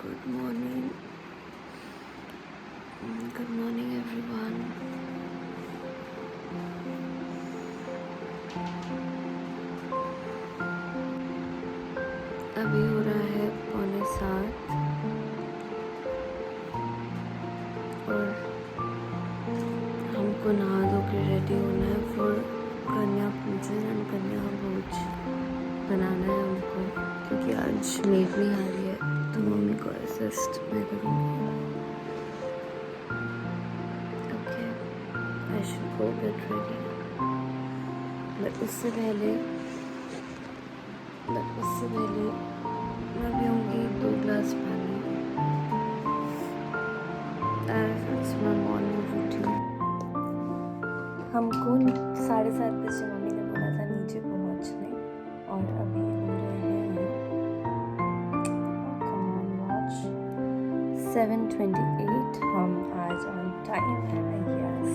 Good morning. Good morning everyone. अभी हो रहा है 6:45 और हमको नहा धो के रेडी होना है फॉर कन्या पूजन एंड कन्या भोज बनाना है हमको, क्योंकि आज मेड नहीं आ रही है तो मम्मी को असिस्ट मैं करूँगी. Okay, I should go get ready. But उससे पहले मैं पीऊँगी 2 ग्लास पानी. That's my morning routine. हमको 7:30 बजे मम्मी ने बोला था नीचे पहुँचने, और अभी हो रहे हैं come on watch 7:28. हम आज ऑन टाइम है. यस,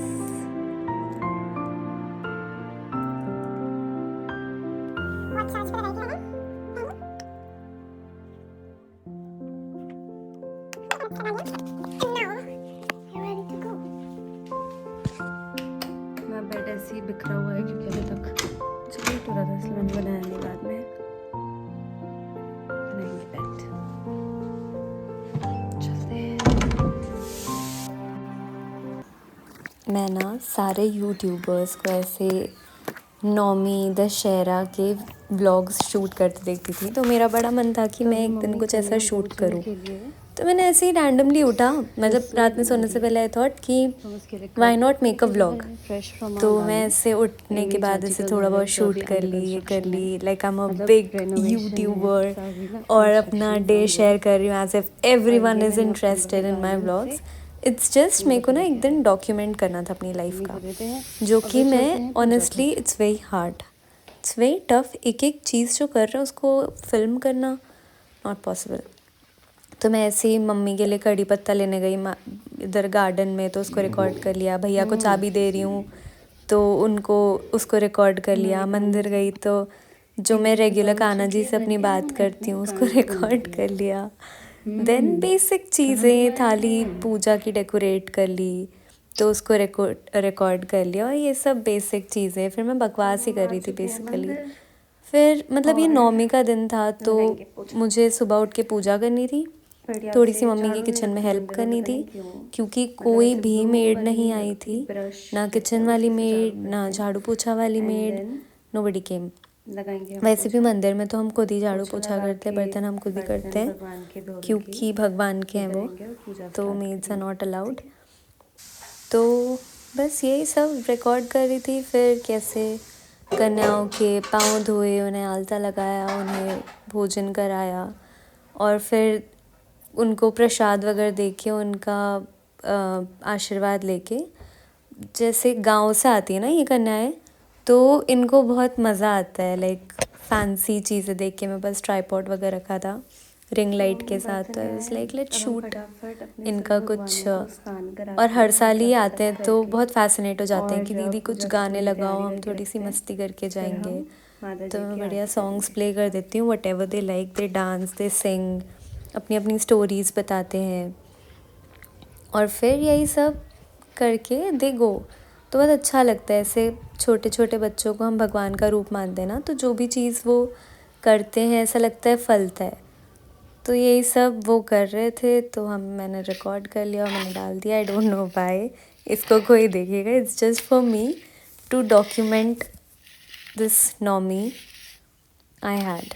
मेरा बेड ऐसे ही बिखरा हुआ है क्योंकि अभी तक लेट हो रहा था, इसलिए मैंने बनाया नहीं. बाद में बनाएंगे बेड. चलते हैं. मैं ना सारे यूट्यूबर्स को ऐसे नौमी दशहरा के व्लॉग्स शूट करते देखती थी, तो मेरा बड़ा मन था कि मैं एक दिन कुछ ऐसा शूट करूं. तो मैंने ऐसे ही रैंडमली उठा, मतलब रात में सोने से पहले आई थॉट कि why not make a vlog. तो मैं ऐसे उठने के बाद ऐसे थोड़ा बहुत शूट कर ली like I am a big YouTuber, और अपना डे शेयर कर रही हूँ as if everyone is interested in my vlogs. It's just मेरे को ना एक दिन डॉक्यूमेंट करना था अपनी लाइफ का, जो कि मैं honestly it's very hard, it's very tough. एक एक चीज़ जो कर रहे हैं उसको फिल्म करना नॉट पॉसिबल. तो मैं ऐसे ही मम्मी के लिए कड़ी पत्ता लेने गई इधर गार्डन में, तो उसको रिकॉर्ड कर लिया. भैया को चाबी दे रही हूँ तो उसको रिकॉर्ड कर लिया. मंदिर गई तो जो मैं रेगुलर कान्हा जी से अपनी बात करती हूँ उसको रिकॉर्ड कर लिया. देन बेसिक चीज़ें, थाली पूजा की डेकोरेट कर ली तो उसको रिकॉर्ड कर लिया, और ये सब बेसिक चीज़ें. फिर मैं बकवास ही कर रही थी बेसिकली. फिर मतलब ये नौमी का दिन था तो मुझे सुबह उठ के पूजा करनी थी, थोड़ी सी मम्मी की किचन में हेल्प करनी थी, क्योंकि कोई भी मेड नहीं आई थी, ना किचन वाली मेड ना झाड़ू पोछा वाली मेड, नोबडी केम. वैसे भी मंदिर में तो हम खुद ही झाड़ू पोछा करते हैं, बर्तन हम खुद ही करते हैं क्योंकि भगवान के हैं वो, तो मेड्स आर नॉट अलाउड. तो बस यही सब रिकॉर्ड कर रही थी. फिर कैसे कन्याओं के पाँव धोए, उन्हें आलता लगाया, उन्हें भोजन कराया, और फिर उनको प्रसाद वगैरह दे के उनका आशीर्वाद लेके. जैसे गांव से आती है ना ये कन्याएं, तो इनको बहुत मज़ा आता है लाइक फैंसी चीज़ें देख के. मैं बस ट्राईपॉड वगैरह रखा था रिंग लाइट के साथ, तो लाइक लेट शूट इनका कुछ. और हर साल ही आते हैं तो बहुत फैसिनेट हो जाते हैं कि दीदी कुछ गाने लगाओ, हम थोड़ी सी मस्ती करके जाएंगे. तो मैं बढ़िया सॉन्ग्स प्ले कर देती हूँ, whatever they like, they dance, they sing, अपनी अपनी स्टोरीज़ बताते हैं, और फिर यही सब करके दे गो. तो बहुत अच्छा लगता है. ऐसे छोटे छोटे बच्चों को हम भगवान का रूप मानते हैं ना, तो जो भी चीज़ वो करते हैं ऐसा लगता है फलता है. तो यही सब वो कर रहे थे, तो मैंने रिकॉर्ड कर लिया और मैंने डाल दिया. आई डोंट नो व्हाई इसको कोई देखेगा. It's just for me to document this नौमी आई हैड.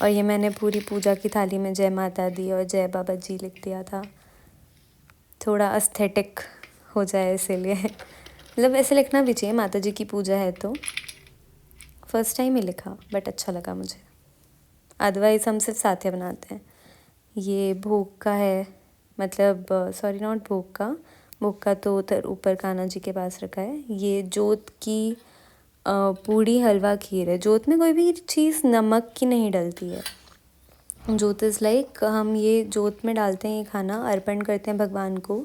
और ये मैंने पूरी पूजा की थाली में जय माता दी और जय बाबा जी लिख दिया था, थोड़ा एस्थेटिक हो जाए इसीलिए. मतलब ऐसे लिखना भी चाहिए, माता जी की पूजा है तो. फर्स्ट टाइम ही लिखा बट अच्छा लगा मुझे. अदरवाइज़ हम सिर्फ साथे बनाते हैं. ये भोग का है, मतलब सॉरी नॉट भोग का तो उधर ऊपर कान्हा जी के पास रखा है. ये जोत की पूड़ी हलवा खीर है. जोत में कोई भी चीज़ नमक की नहीं डलती है. जोत इज़ लाइक हम ये जोत में डालते हैं, ये खाना अर्पण करते हैं भगवान को,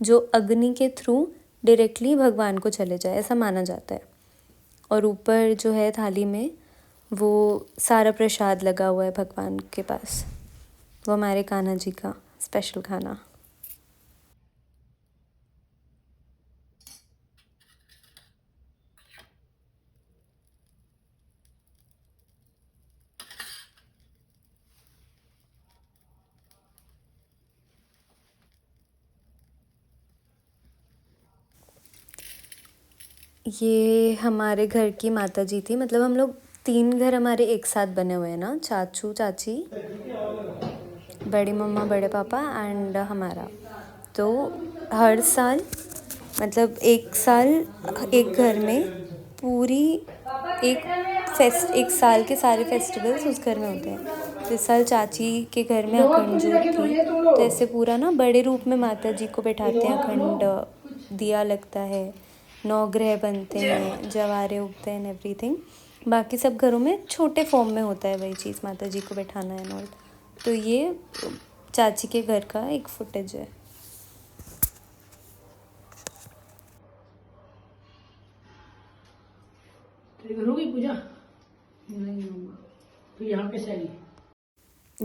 जो अग्नि के थ्रू डायरेक्टली भगवान को चले जाए, ऐसा माना जाता है. और ऊपर जो है थाली में वो सारा प्रसाद लगा हुआ है भगवान के पास. वो हमारे कान्हा जी का स्पेशल खाना। ये हमारे घर की माता जी थी, मतलब हम लोग 3 घर हमारे एक साथ बने हुए हैं ना, चाचू चाची, बड़ी मम्मा बड़े पापा एंड हमारा। तो हर साल मतलब एक साल एक घर में पूरी एक साल के सारे फेस्टिवल्स उस घर में होते हैं। तो इस साल चाची के घर में अखंड जोत थी, तो ऐसे पूरा ना बड़े रूप में माता जी को बैठाते हैं, अखंड दिया लगता है, 9 ग्रह बनते हैं, जवारे उगते हैं, एवरीथिंग। बाकी सब घरों में छोटे फॉर्म में होता है वही चीज़, माता जी को बैठाना है और। तो ये चाची के घर का एक फुटेज है। हो गई पूजा? नहीं मम्मा, तो यहाँ पे सही।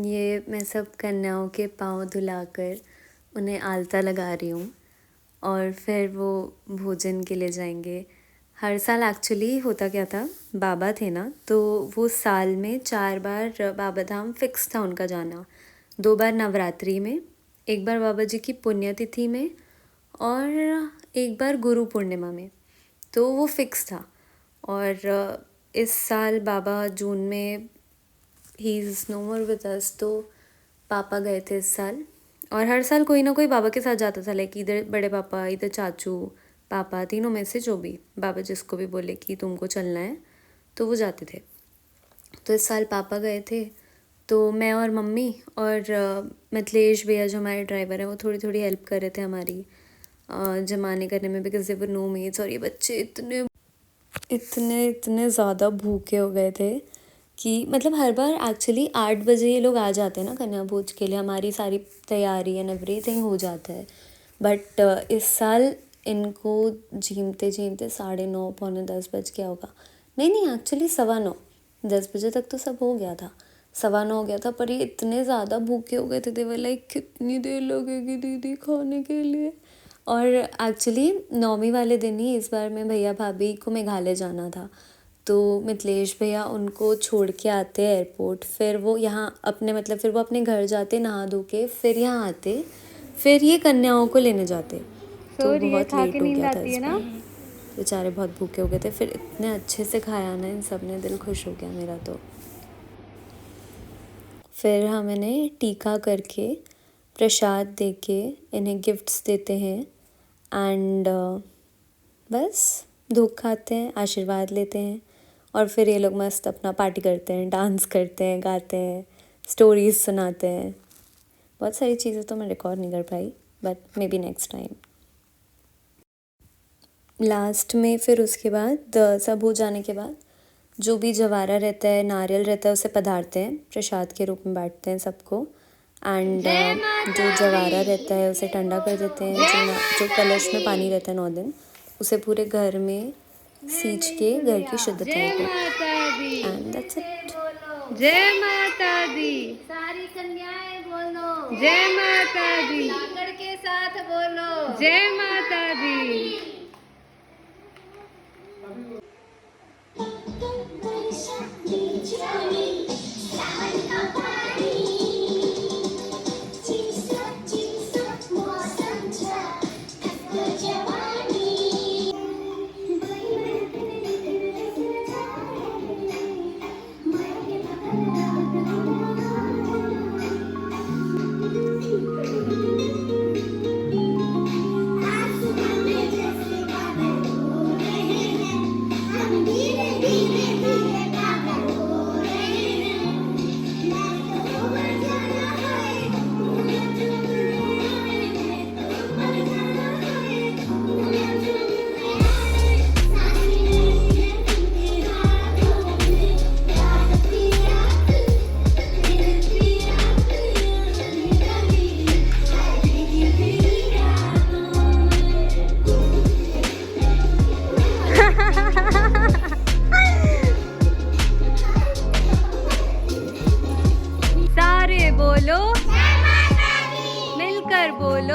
ये मैं सब कन्याओं के पाँव धुलाकर उन्हें आलता लगा रही हूँ और फिर वो भोजन के लिए जाएंगे। हर साल एक्चुअली होता क्या था, बाबा थे ना, तो वो साल में 4 बार बाबा धाम फिक्स था उनका जाना। 2 बार नवरात्रि में, एक बार बाबा जी की पुण्यतिथि में और एक बार गुरु पूर्णिमा में। तो वो फिक्स था। और इस साल बाबा जून में he is no more with us, तो पापा गए थे इस साल। और हर साल कोई ना कोई बाबा के साथ जाता था, लाइक इधर बड़े पापा, इधर चाचू, पापा, तीनों में से जो भी बाबा जिसको भी बोले कि तुमको चलना है तो वो जाते थे। तो इस साल पापा गए थे, तो मैं और मम्मी और मिथिलेश भैया जो हमारे ड्राइवर हैं वो थोड़ी थोड़ी हेल्प कर रहे थे हमारी जमाने करने में, because they were no maids. और ये बच्चे इतने इतने इतने ज़्यादा भूखे हो गए थे कि मतलब हर बार एक्चुअली 8 बजे ये लोग आ जाते हैं ना कन्या भोज के लिए, हमारी सारी तैयारी एंड एवरीथिंग हो जाता है। बट इस साल इनको झीमते झीमते 9:30 पौने 10 बज गया होगा। नहीं नहीं, एक्चुअली 9:15, 10 बजे तक तो सब हो गया था, 9:15 हो गया था। पर ये इतने ज़्यादा भूखे हो गए थे, दे वर लाइक कितनी देर लगेगी दीदी खाने के लिए। और एक्चुअली 9वीं वाले दिन ही इस बार मैं भैया भाभी को मेघालय जाना था, तो मिथिलेश भैया उनको छोड़ के आते एयरपोर्ट, फिर वो यहाँ अपने मतलब फिर वो अपने घर जाते नहा धो के, फिर यहाँ आते, फिर ये कन्याओं को लेने जाते। तो बहुत लेट हो गया था इस बार, बेचारे बहुत भूखे हो गए थे। फिर इतने अच्छे से खाया ना इन सब ने, दिल खुश हो गया मेरा। तो फिर हम इन्हें टीका करके प्रसाद दे के इन्हें गिफ्ट्स देते हैं एंड बस धूप खाते हैं, आशीर्वाद लेते हैं और फिर ये लोग मस्त अपना पार्टी करते हैं, डांस करते हैं, गाते हैं, स्टोरीज सुनाते हैं। बहुत सारी चीज़ें तो मैं रिकॉर्ड नहीं कर पाई, but maybe next time. Last में फिर उसके बाद सब हो जाने के बाद जो भी जवारा रहता है, नारियल रहता है, उसे पधारते हैं, प्रसाद के रूप में बांटते हैं सबको। एंड जो जवारा रहता है उसे ठंडा कर देते हैं, जो कलश में पानी रहता है 9 दिन, उसे पूरे घर में सींच के घर की शुद्धता को। And that's it. जय माता दी। सारी कन्याएं बोलो जय माता दी। जाकर के साथ बोलो जय माता दी।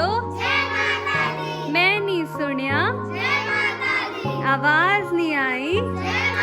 बोलो मैं नहीं सुनिया आवाज नहीं आई